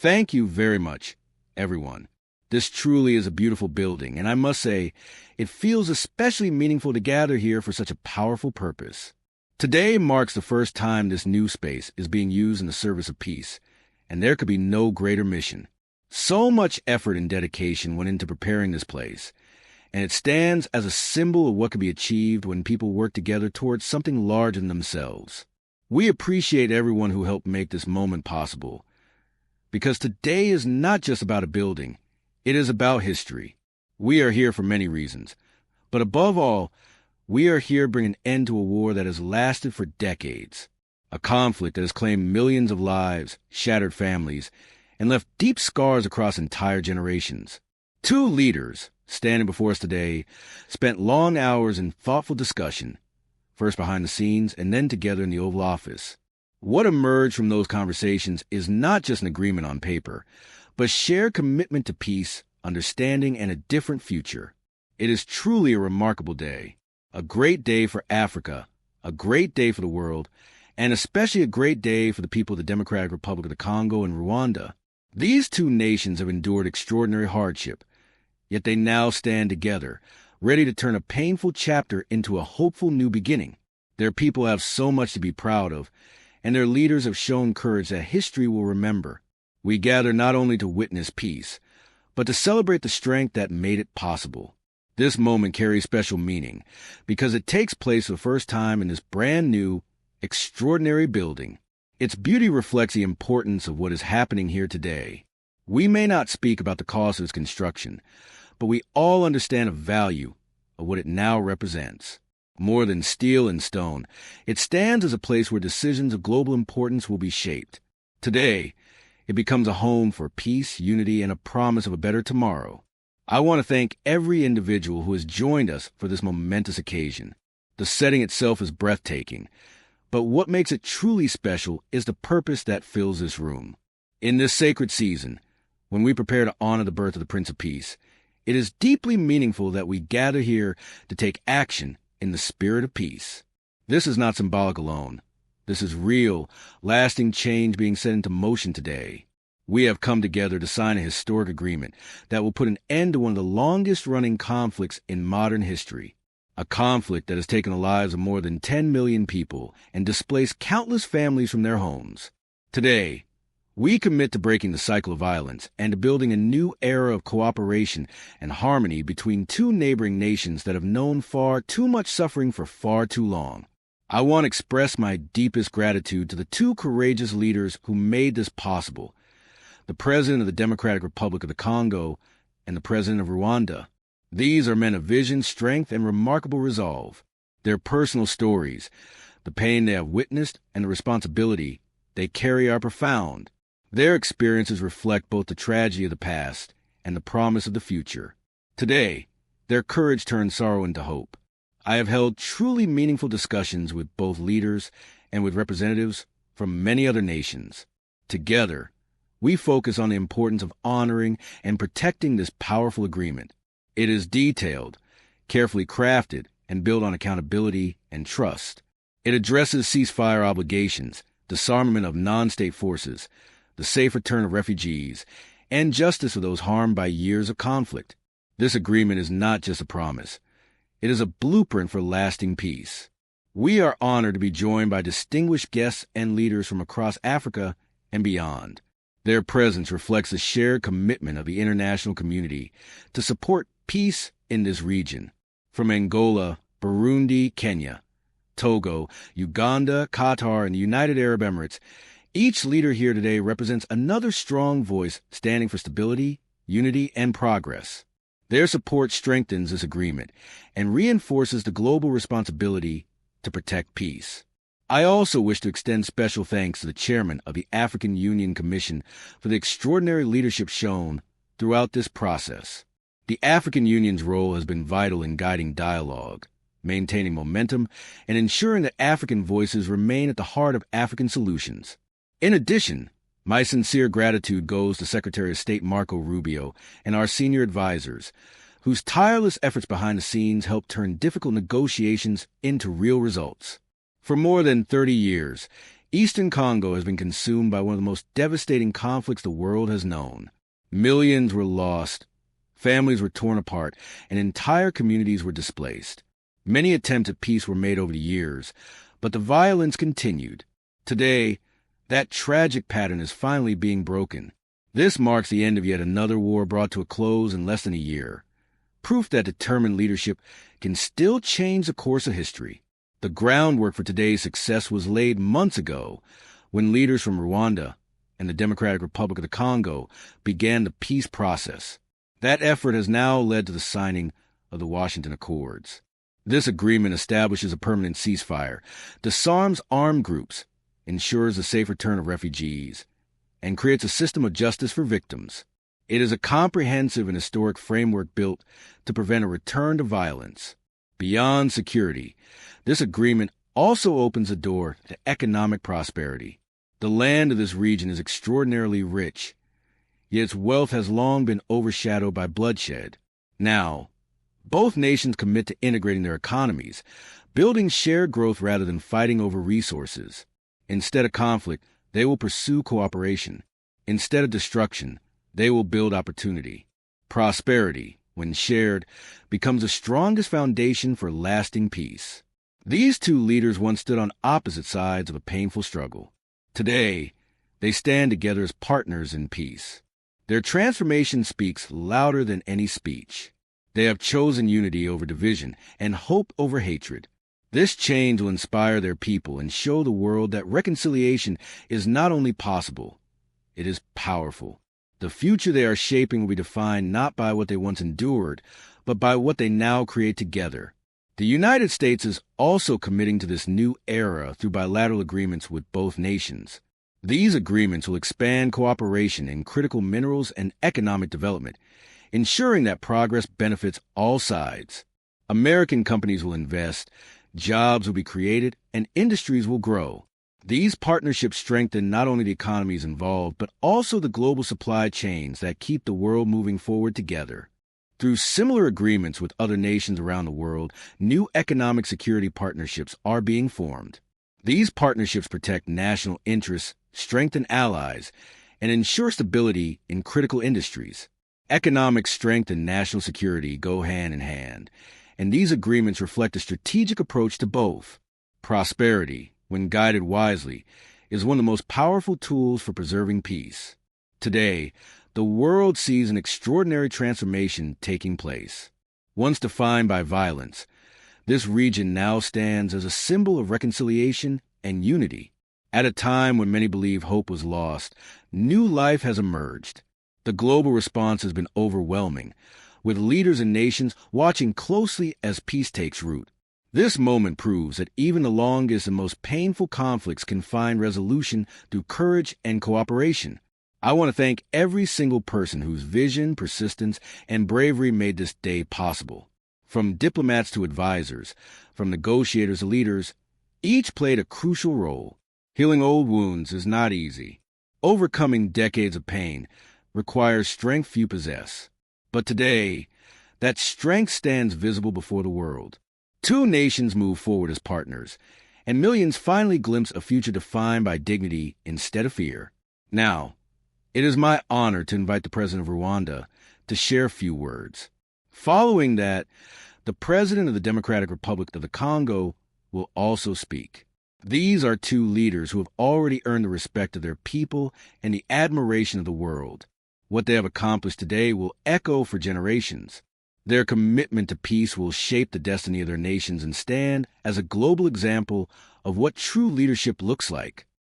Thank you very much, everyone. This truly is a beautiful building, and I must say, it feels especially meaningful to gather here for such a powerful purpose. Today marks the first time this new space is being used in the service of peace, and there could be no greater mission. So much effort and dedication went into preparing this place, and it stands as a symbol of what can be achieved when people work together towards something larger than themselves. We appreciate everyone who helped make this moment possible, because today is not just about a building, it is about history. We are here for many reasons, but above all, we are here bringing an end to a war that has lasted for decades, a conflict that has claimed millions of lives, shattered families, and left deep scars across entire generations. Two leaders, standing before us today, spent long hours in thoughtful discussion, first behind the scenes and then together in the Oval Office. What emerged from those conversations is not just an agreement on paper, but shared commitment to peace, understanding, and a different future. It is truly a remarkable day, a great day for Africa, a great day for the world, and especially a great day for the people of the Democratic Republic of the Congo and Rwanda. These two nations have endured extraordinary hardship, yet they now stand together, ready to turn a painful chapter into a hopeful new beginning. Their people have so much to be proud of, and their leaders have shown courage that history will remember. We gather not only to witness peace, but to celebrate the strength that made it possible. This moment carries special meaning because it takes place for the first time in this brand new, extraordinary building. Its beauty reflects the importance of what is happening here today. We may not speak about the cost of its construction, but we all understand the value of what it now represents. More than steel and stone, it stands as a place where decisions of global importance will be shaped. Today, it becomes a home for peace, unity, and a promise of a better tomorrow. I want to thank every individual who has joined us for this momentous occasion. The setting itself is breathtaking, but what makes it truly special is the purpose that fills this room. In this sacred season, when we prepare to honor the birth of the Prince of Peace, it is deeply meaningful that we gather here to take action in the spirit of peace. This is not symbolic alone. This is real, lasting change being set into motion today. We have come together to sign a historic agreement that will put an end to one of the longest-running conflicts in modern history, a conflict that has taken the lives of more than 10 million people and displaced countless families from their homes. Today, we commit to breaking the cycle of violence and to building a new era of cooperation and harmony between two neighboring nations that have known far too much suffering for far too long. I want to express my deepest gratitude to the two courageous leaders who made this possible, the President of the Democratic Republic of the Congo and the President of Rwanda. These are men of vision, strength, and remarkable resolve. Their personal stories, the pain they have witnessed, and the responsibility they carry are profound. Their experiences reflect both the tragedy of the past and the promise of the future. Today, their courage turns sorrow into hope. I have held truly meaningful discussions with both leaders and with representatives from many other nations. Together, we focus on the importance of honoring and protecting this powerful agreement. It is detailed, carefully crafted, and built on accountability and trust. It addresses ceasefire obligations, disarmament of non-state forces, the safe return of refugees, and justice for those harmed by years of conflict. This agreement is not just a promise. It is a blueprint for lasting peace. We are honored to be joined by distinguished guests and leaders from across Africa and beyond. Their presence reflects the shared commitment of the international community to support peace in this region. From Angola, Burundi, Kenya, Togo, Uganda, Qatar, and the United Arab Emirates, each leader here today represents another strong voice standing for stability, unity, and progress. Their support strengthens this agreement and reinforces the global responsibility to protect peace. I also wish to extend special thanks to the chairman of the African Union Commission for the extraordinary leadership shown throughout this process. The African Union's role has been vital in guiding dialogue, maintaining momentum, and ensuring that African voices remain at the heart of African solutions. In addition, my sincere gratitude goes to Secretary of State Marco Rubio and our senior advisors, whose tireless efforts behind the scenes helped turn difficult negotiations into real results. For more than 30 years, Eastern Congo has been consumed by one of the most devastating conflicts the world has known. Millions were lost, families were torn apart, and entire communities were displaced. Many attempts at peace were made over the years, but the violence continued. Today, that tragic pattern is finally being broken. This marks the end of yet another war brought to a close in less than a year. Proof that determined leadership can still change the course of history. The groundwork for today's success was laid months ago when leaders from Rwanda and the Democratic Republic of the Congo began the peace process. That effort has now led to the signing of the Washington Accords. This agreement establishes a permanent ceasefire, disarms armed groups, ensures the safe return of refugees, and creates a system of justice for victims. It is a comprehensive and historic framework built to prevent a return to violence. Beyond security, this agreement also opens the door to economic prosperity. The land of this region is extraordinarily rich, yet its wealth has long been overshadowed by bloodshed. Now, both nations commit to integrating their economies, building shared growth rather than fighting over resources. Instead of conflict, they will pursue cooperation. Instead of destruction, they will build opportunity. Prosperity, when shared, becomes the strongest foundation for lasting peace. These two leaders once stood on opposite sides of a painful struggle. Today, they stand together as partners in peace. Their transformation speaks louder than any speech. They have chosen unity over division and hope over hatred. This change will inspire their people and show the world that reconciliation is not only possible, it is powerful. The future they are shaping will be defined not by what they once endured, but by what they now create together. The United States is also committing to this new era through bilateral agreements with both nations. These agreements will expand cooperation in critical minerals and economic development, ensuring that progress benefits all sides. American companies will invest, jobs will be created, and industries will grow. These partnerships strengthen not only the economies involved, but also the global supply chains that keep the world moving forward together. Through similar agreements with other nations around the world, new economic security partnerships are being formed. These partnerships protect national interests, strengthen allies, and ensure stability in critical industries. Economic strength and national security go hand in hand, and these agreements reflect a strategic approach to both. Prosperity, when guided wisely, is one of the most powerful tools for preserving peace. Today, the world sees an extraordinary transformation taking place. Once defined by violence, this region now stands as a symbol of reconciliation and unity. At a time when many believe hope was lost, new life has emerged. The global response has been overwhelming, with leaders and nations watching closely as peace takes root. This moment proves that even the longest and most painful conflicts can find resolution through courage and cooperation. I want to thank every single person whose vision, persistence, and bravery made this day possible. From diplomats to advisors, from negotiators to leaders, each played a crucial role. Healing old wounds is not easy. Overcoming decades of pain requires strength few possess. But today, that strength stands visible before the world. Two nations move forward as partners, and millions finally glimpse a future defined by dignity instead of fear. Now, it is my honor to invite the President of Rwanda to share a few words. Following that, the President of the Democratic Republic of the Congo will also speak. These are two leaders who have already earned the respect of their people and the admiration of the world. What they have accomplished today will echo for generations. Their commitment to peace will shape the destiny of their nations and stand as a global example of what true leadership looks like.